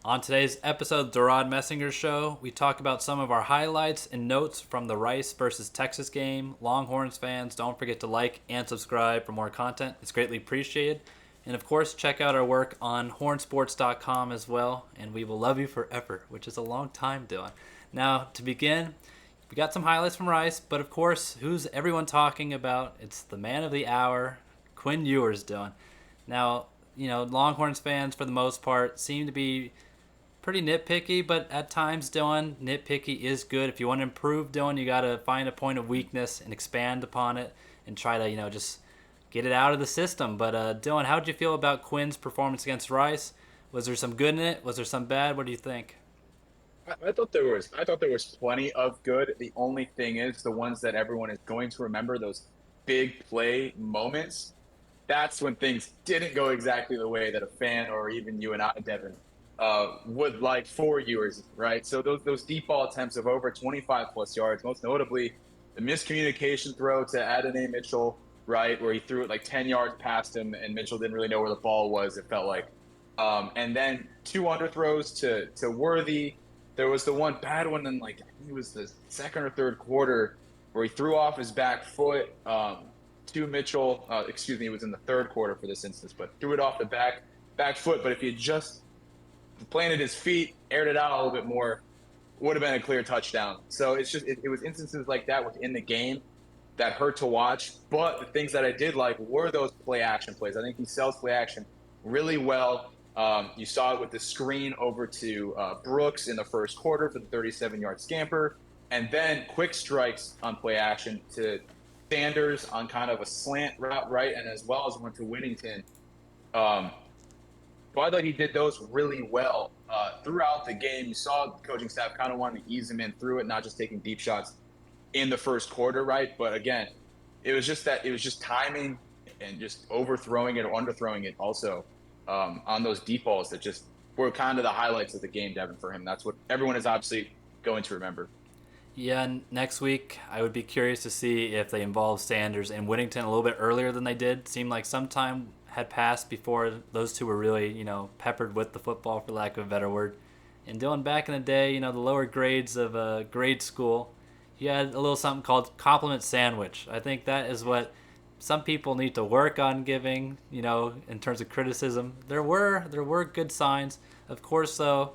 On today's episode of DeRaud Messenger Show, we talk about some of our highlights and notes from the Rice versus Texas game. Longhorns fans, don't forget to like and subscribe for more content. It's greatly appreciated. And of course, check out our work on HornSports.com as well, and we will love you forever, which is a long time doing. Now, to begin, we got some highlights from Rice, but of course, who's everyone talking about? It's the man of the hour, Quinn Ewers doing. Now, Longhorns fans, for the most part, seem to be pretty nitpicky, but at times, Dylan, nitpicky is good. If you want to improve, Dylan, you got to find a point of weakness and expand upon it and try to, just get it out of the system. But, Dylan, how did you feel about Quinn's performance against Rice? Was there some good in it? Was there some bad? What do you think? I thought there was plenty of good. The only thing is the ones that everyone is going to remember, those big play moments. That's when things didn't go exactly the way that a fan or even you and I, Devon, would like for yours, right? So those deep ball attempts of over 25 plus yards, most notably the miscommunication throw to Adonai Mitchell, right, where he threw it like 10 yards past him and Mitchell didn't really know where the ball was. It felt like, and then two underthrows to Worthy. There was the one bad one in like I think it was the second or third quarter where he threw off his back foot to Mitchell. Excuse me, it was in the third quarter for this instance, but threw it off the back foot. But if he had just planted his feet, aired it out a little bit more, would have been a clear touchdown. So it was instances like that within the game that hurt to watch. But the things that I did like were those play action plays. I think he sells play action really well. You saw it with the screen over to Brooks in the first quarter for the 37-yard scamper, and then quick strikes on play action to Sanders on kind of a slant route, right, and as well as one to Whittington. Um, so I thought he did those really well throughout the game. You saw the coaching staff kind of wanting to ease him in through it, not just taking deep shots in the first quarter, right? But again, it was just timing and just overthrowing it or underthrowing it also on those deep balls that just were kind of the highlights of the game, Devin, for him. That's what everyone is obviously going to remember. Yeah, next week I would be curious to see if they involve Sanders and Whittington a little bit earlier than they did. Seemed like some time had passed before those two were really, peppered with the football, for lack of a better word. And Dylan, back in the day, the lower grades of grade school, you had a little something called compliment sandwich. I think that is what some people need to work on giving, in terms of criticism. There were good signs. Of course, though,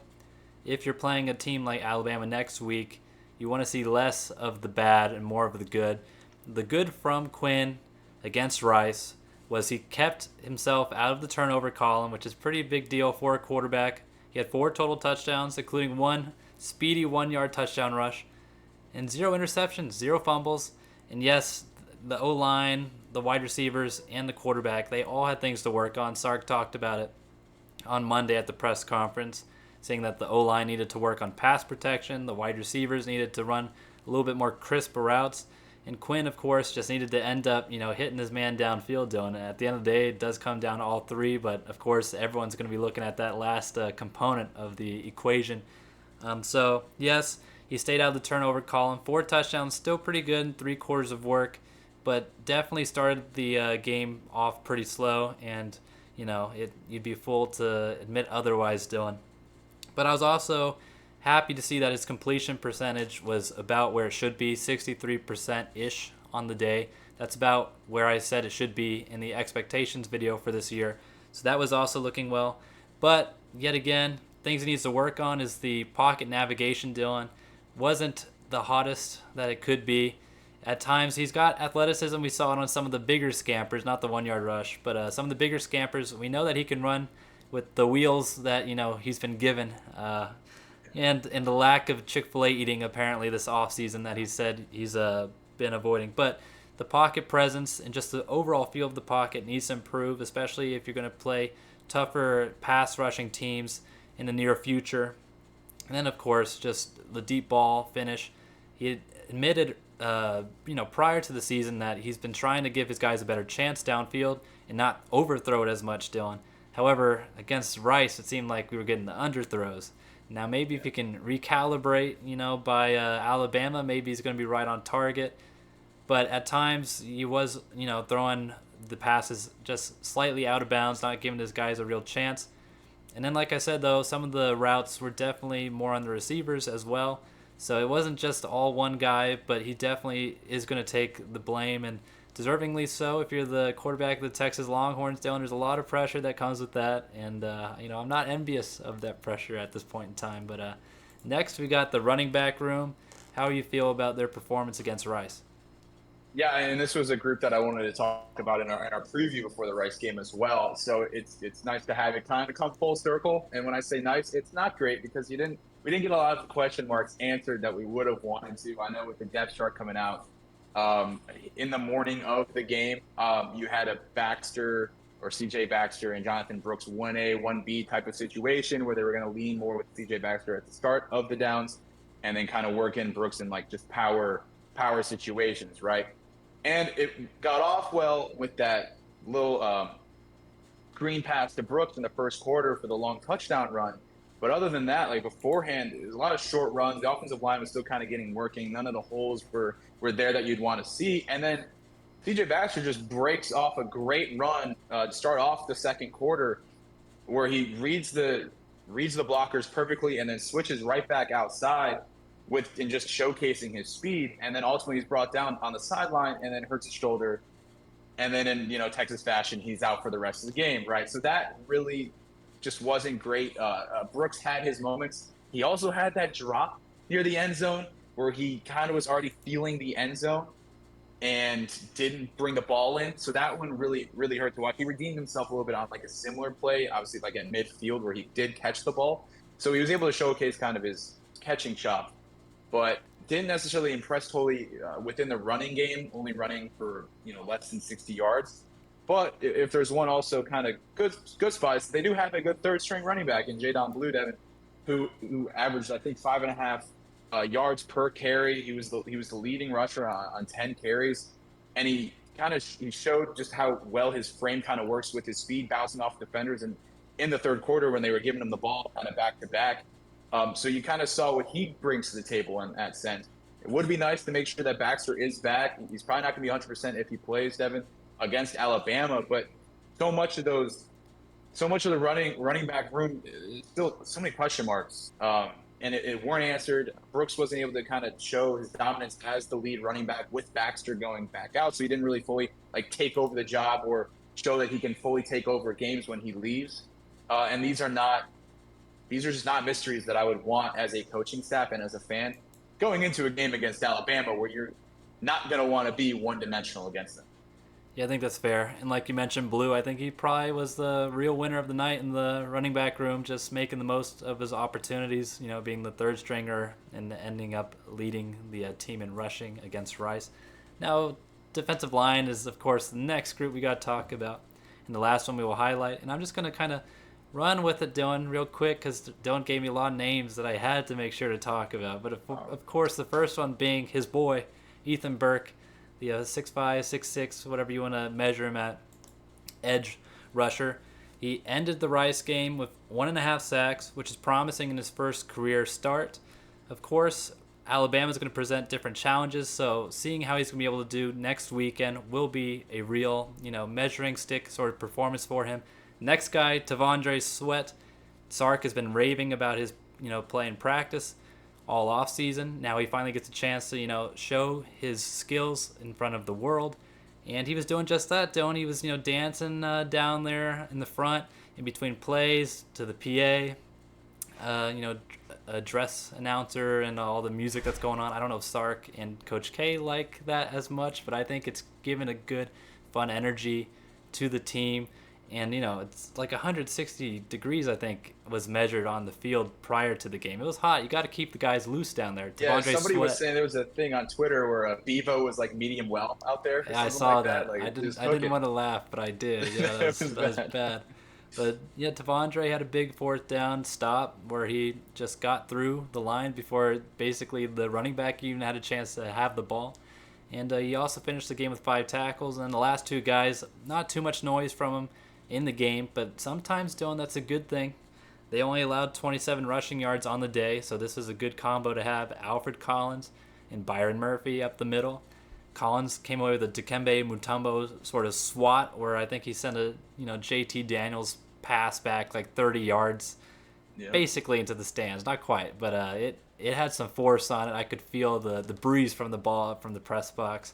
if you're playing a team like Alabama next week, you want to see less of the bad and more of the good. The good from Quinn against Rice was he kept himself out of the turnover column, which is a pretty big deal for a quarterback. He had 4 total touchdowns, including one speedy 1 yard touchdown rush, and 0 interceptions, 0 fumbles. And yes, the O line, the wide receivers, and the quarterback, they all had things to work on. Sark talked about it on Monday at the press conference, saying that the O line needed to work on pass protection, the wide receivers needed to run a little bit more crisp routes, and Quinn, of course, just needed to end up, hitting his man downfield. Doing it. At the end of the day, it does come down to all three, but of course, everyone's going to be looking at that last component of the equation. So yes, he stayed out of the turnover column. 4 touchdowns, still pretty good in 3 quarters of work, but definitely started the game off pretty slow, and you'd be fool to admit otherwise, Dylan. But I was also happy to see that his completion percentage was about where it should be, 63% ish on the day. That's about where I said it should be in the expectations video for this year. So that was also looking well. But yet again, things he needs to work on is the pocket navigation, Dylan. Wasn't the hottest that it could be. At times, he's got athleticism. We saw it on some of the bigger scampers, not the 1 yard rush, but some of the bigger scampers. We know that he can run with the wheels that he's been given, and the lack of Chick-fil-A eating apparently this offseason that he said he's been avoiding. But the pocket presence and just the overall feel of the pocket needs to improve, especially if you're going to play tougher pass rushing teams in the near future. And then, of course, just the deep ball finish. He admitted, prior to the season that he's been trying to give his guys a better chance downfield and not overthrow it as much, Dylan. However, against Rice, it seemed like we were getting the underthrows. Now, maybe if he can recalibrate, by Alabama, maybe he's going to be right on target. But at times, he was, throwing the passes just slightly out of bounds, not giving his guys a real chance. And then, like I said, though, some of the routes were definitely more on the receivers as well. So it wasn't just all one guy, but he definitely is going to take the blame, and deservingly so. If you're the quarterback of the Texas Longhorns, Dylan, there's a lot of pressure that comes with that, and I'm not envious of that pressure at this point in time. But next, we got the running back room. How do you feel about their performance against Rice? Yeah, and this was a group that I wanted to talk about in our preview before the Rice game as well. So it's nice to have it kind of come full circle. And when I say nice, it's not great because you didn't we didn't get a lot of question marks answered that we would have wanted to. I know with the depth chart coming out um, in the morning of the game, you had a Baxter or CJ Baxter and Jonathan Brooks 1A, 1B type of situation where they were going to lean more with CJ Baxter at the start of the downs and then kind of work in Brooks in like just power situations, right? And it got off well with that little screen pass to Brooks in the first quarter for the long touchdown run. But other than that, like beforehand, there's a lot of short runs. The offensive line was still kind of getting working. None of the holes were there that you'd want to see. And then CJ Baxter just breaks off a great run to start off the second quarter, where he reads the blockers perfectly and then switches right back outside with and just showcasing his speed. And then ultimately he's brought down on the sideline and then hurts his shoulder, and then in Texas fashion, he's out for the rest of the game, right? So that really just wasn't great. Brooks had his moments. He also had that drop near the end zone where he kind of was already feeling the end zone and didn't bring the ball in. So that one really hurt to watch. He redeemed himself a little bit on like a similar play, obviously like at midfield where he did catch the ball. So he was able to showcase kind of his catching chop, but didn't necessarily impress totally within the running game, only running for less than 60 yards. But if there's one also kind of good spots, they do have a good third string running back in Jadon Blue, Devon, who averaged I think 5.5 yards per carry. He was the leading rusher on 10 carries, and he showed just how well his frame kind of works with his speed bouncing off defenders. And in the third quarter when they were giving him the ball kind of back to back, so you kind of saw what he brings to the table in that sense. It would be nice to make sure that Baxter is back. He's probably not going to be 100% if he plays, Devin, against Alabama, but so much of those, so much of the running back room, still so many question marks, and it weren't answered. Brooks wasn't able to kind of show his dominance as the lead running back with Baxter going back out, so he didn't really fully like take over the job or show that he can fully take over games when he leaves. And these are just not mysteries that I would want as a coaching staff and as a fan going into a game against Alabama where you're not going to want to be one dimensional against them. Yeah, I think that's fair. And like you mentioned, Blue, I think he probably was the real winner of the night in the running back room, just making the most of his opportunities, being the third stringer and ending up leading the team in rushing against Rice. Now, defensive line is, of course, the next group we got to talk about. And the last one we will highlight. And I'm just going to kind of run with it, Dylan, real quick, because Dylan gave me a lot of names that I had to make sure to talk about. But of course, the first one being his boy, Ethan Burke, the 6'5", 6'6", whatever you want to measure him at, edge rusher. He ended the Rice game with 1.5 sacks, which is promising in his first career start. Of course, Alabama's going to present different challenges, so seeing how he's going to be able to do next weekend will be a real, measuring stick sort of performance for him. Next guy, Tavondre Sweat. Sark has been raving about his, play in practice all off season. Now he finally gets a chance to, show his skills in front of the world. And he was doing just that, Dylan. He was, dancing down there in the front in between plays to the PA, a dress announcer and all the music that's going on. I don't know if Sark and Coach K like that as much, but I think it's given a good, fun energy to the team. And, it's like 160 degrees, I think, was measured on the field prior to the game. It was hot. You got to keep the guys loose down there. Yeah, Tavondre somebody Sweat, was saying there was a thing on Twitter where Bevo was like medium well out there or yeah, I something saw like that. that. Like I didn't want to laugh, but I did. Yeah, it was that was bad. bad. But yeah, Tavondre had a big fourth down stop where he just got through the line before basically the running back even had a chance to have the ball. And he also finished the game with 5 tackles. And the last two guys, not too much noise from him in the game, but sometimes, Dylan, that's a good thing. They only allowed 27 rushing yards on the day, so this is a good combo to have. Alfred Collins and Byron Murphy up the middle. Collins came away with a Dikembe Mutombo sort of swat, where I think he sent a JT Daniels pass back like 30 yards, Yeah. basically into the stands. Not quite, but it had some force on it. I could feel the breeze from the ball from the press box,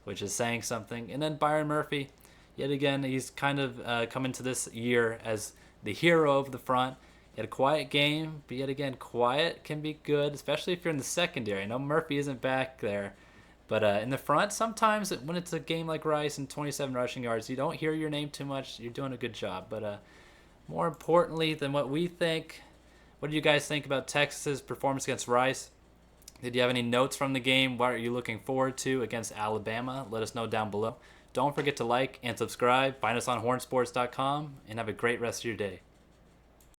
which is saying something. And then Byron Murphy, yet again, he's kind of come into this year as the hero of the front. He had a quiet game, but yet again, quiet can be good, especially if you're in the secondary. I know Murphy isn't back there, but in the front, sometimes when it's a game like Rice and 27 rushing yards, you don't hear your name too much. You're doing a good job. But more importantly than what we think, what do you guys think about Texas's performance against Rice? Did you have any notes from the game? What are you looking forward to against Alabama? Let us know down below. Don't forget to like and subscribe. Find us on hornsports.com and have a great rest of your day.